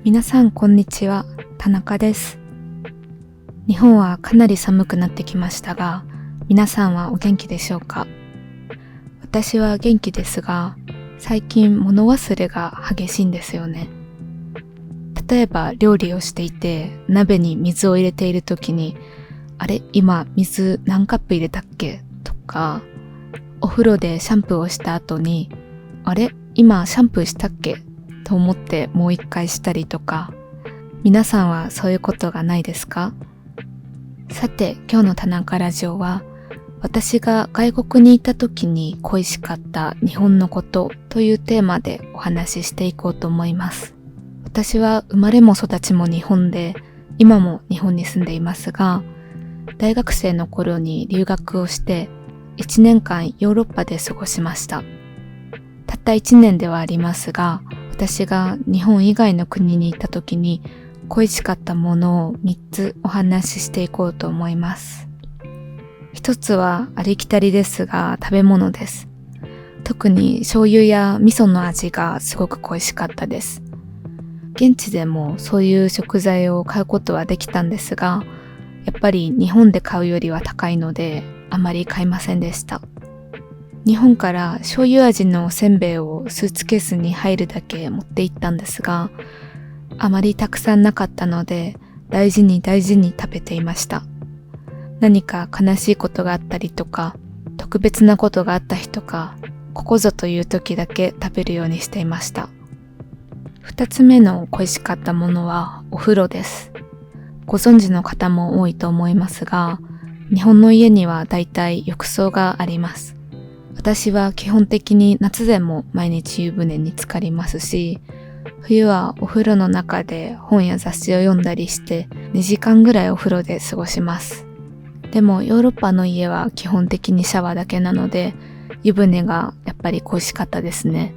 皆さんこんにちは、田中です。日本はかなり寒くなってきましたが、皆さんはお元気でしょうか？私は元気ですが、最近物忘れが激しいんですよね。例えば料理をしていて、鍋に水を入れているときに、あれ、今水何カップ入れたっけ？とか、お風呂でシャンプーをした後に、あれ、今シャンプーしたっけ？と思ってもう一回したりとか、皆さんはそういうことがないですか？さて、今日の田中ラジオは、私が外国に行った時に恋しかった日本のことというテーマでお話ししていこうと思います。私は生まれも育ちも日本で、今も日本に住んでいますが、大学生の頃に留学をして1年間ヨーロッパで過ごしました。たった1年ではありますが、私が日本以外の国に行った時に恋しかったものを3つお話ししていこうと思います。一つはありきたりですが食べ物です。特に醤油や味噌の味がすごく恋しかったです。現地でもそういう食材を買うことはできたんですが、やっぱり日本で買うよりは高いのであまり買いませんでした。日本から醤油味のおせんべいをスーツケースに入るだけ持って行ったんですが、あまりたくさんなかったので大事に大事に食べていました。何か悲しいことがあったりとか、特別なことがあった日とか、ここぞという時だけ食べるようにしていました。二つ目の恋しかったものはお風呂です。ご存知の方も多いと思いますが、日本の家にはだいたい浴槽があります。私は基本的に夏でも毎日湯船に浸かりますし、冬はお風呂の中で本や雑誌を読んだりして2時間ぐらいお風呂で過ごします。でもヨーロッパの家は基本的にシャワーだけなので、湯船がやっぱり恋しかったですね。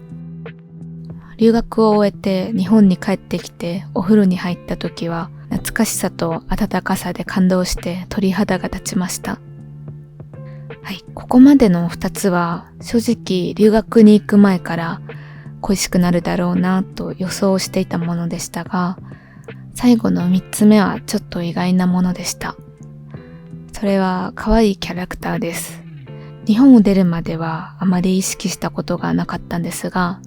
留学を終えて日本に帰ってきてお風呂に入った時は懐かしさと温かさで感動して鳥肌が立ちました。はい、ここまでの2つは正直留学に行く前から恋しくなるだろうなと予想していたものでしたが、最後の3つ目はちょっと意外なものでした。それは可愛いキャラクターです。日本を出るまではあまり意識したことがなかったんですが、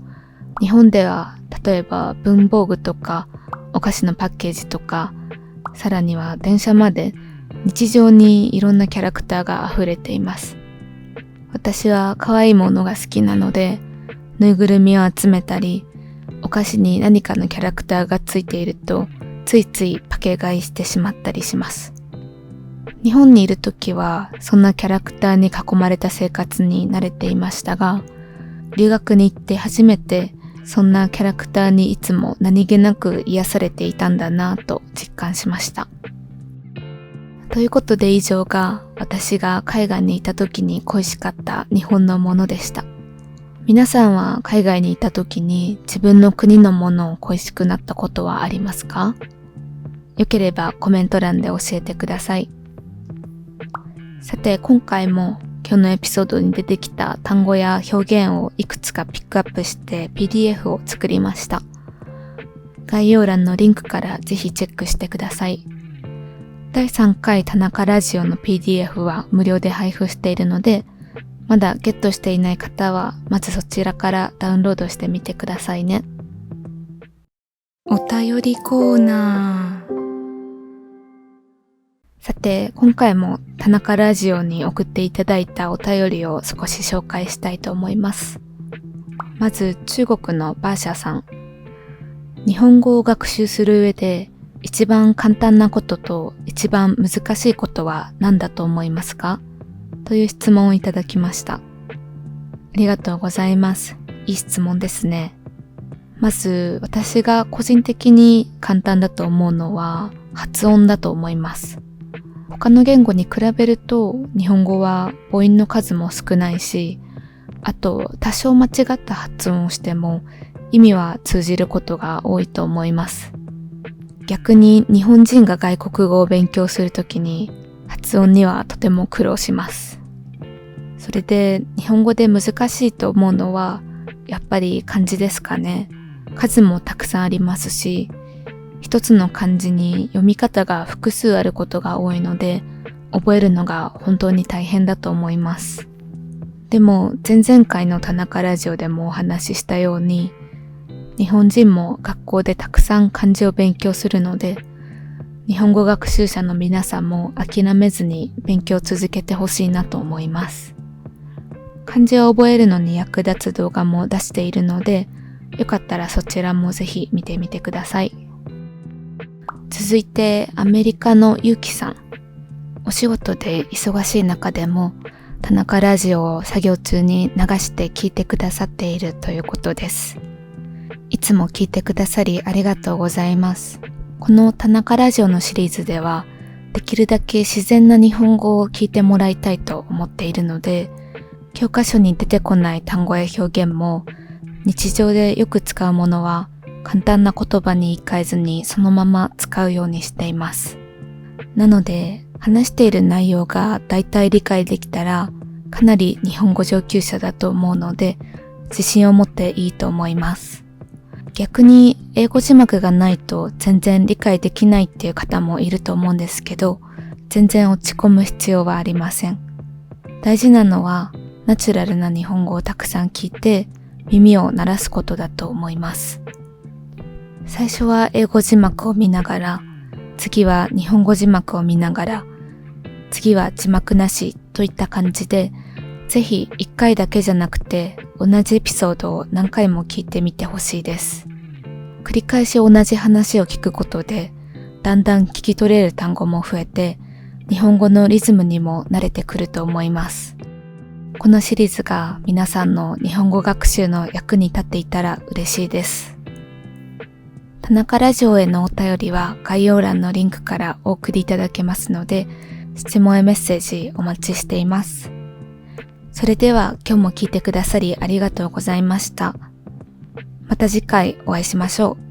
日本では例えば文房具とかお菓子のパッケージとか、さらには電車まで日常にいろんなキャラクターが溢れています。私は可愛いものが好きなので、ぬいぐるみを集めたり、お菓子に何かのキャラクターがついていると、ついついパケ買いしてしまったりします。日本にいるときは、そんなキャラクターに囲まれた生活に慣れていましたが、留学に行って初めて、そんなキャラクターにいつも何気なく癒されていたんだなぁと実感しました。ということで以上が私が海外にいた時に恋しかった日本のものでした。皆さんは海外にいた時に自分の国のものを恋しくなったことはありますか？よければコメント欄で教えてください。さて今回も今日のエピソードに出てきた単語や表現をいくつかピックアップして PDF を作りました。概要欄のリンクからぜひチェックしてください。第3回田中ラジオの PDF は無料で配布しているので、まだゲットしていない方はまずそちらからダウンロードしてみてくださいね。お便りコーナー。さて、今回も田中ラジオに送っていただいたお便りを少し紹介したいと思います。まず中国のバーシャさん。日本語を学習する上で一番簡単なことと一番難しいことは何だと思いますか？という質問をいただきました。ありがとうございます。いい質問ですね。まず私が個人的に簡単だと思うのは発音だと思います。他の言語に比べると日本語は母音の数も少ないし、あと多少間違った発音をしても意味は通じることが多いと思います。逆に日本人が外国語を勉強するときに発音にはとても苦労します。それで日本語で難しいと思うのはやっぱり漢字ですかね。数もたくさんありますし、一つの漢字に読み方が複数あることが多いので、覚えるのが本当に大変だと思います。でも前々回の田中ラジオでもお話ししたように、日本人も学校でたくさん漢字を勉強するので、日本語学習者の皆さんも諦めずに勉強を続けてほしいなと思います。漢字を覚えるのに役立つ動画も出しているので、よかったらそちらもぜひ見てみてください。続いてアメリカのゆうきさん。お仕事で忙しい中でも田中ラジオを作業中に流して聞いてくださっているということです。いつも聞いてくださりありがとうございます。この田中ラジオのシリーズでは、できるだけ自然な日本語を聞いてもらいたいと思っているので、教科書に出てこない単語や表現も、日常でよく使うものは簡単な言葉に言い換えずにそのまま使うようにしています。なので、話している内容がだいたい理解できたら、かなり日本語上級者だと思うので、自信を持っていいと思います。逆に英語字幕がないと全然理解できないっていう方もいると思うんですけど、全然落ち込む必要はありません。大事なのはナチュラルな日本語をたくさん聞いて耳を鳴らすことだと思います。最初は英語字幕を見ながら、次は日本語字幕を見ながら、次は字幕なしといった感じで、ぜひ一回だけじゃなくて同じエピソードを何回も聞いてみてほしいです。繰り返し同じ話を聞くことで、だんだん聞き取れる単語も増えて、日本語のリズムにも慣れてくると思います。このシリーズが皆さんの日本語学習の役に立っていたら嬉しいです。田中ラジオへのお便りは概要欄のリンクからお送りいただけますので、質問やメッセージお待ちしています。それでは今日も聞いてくださりありがとうございました。また次回お会いしましょう。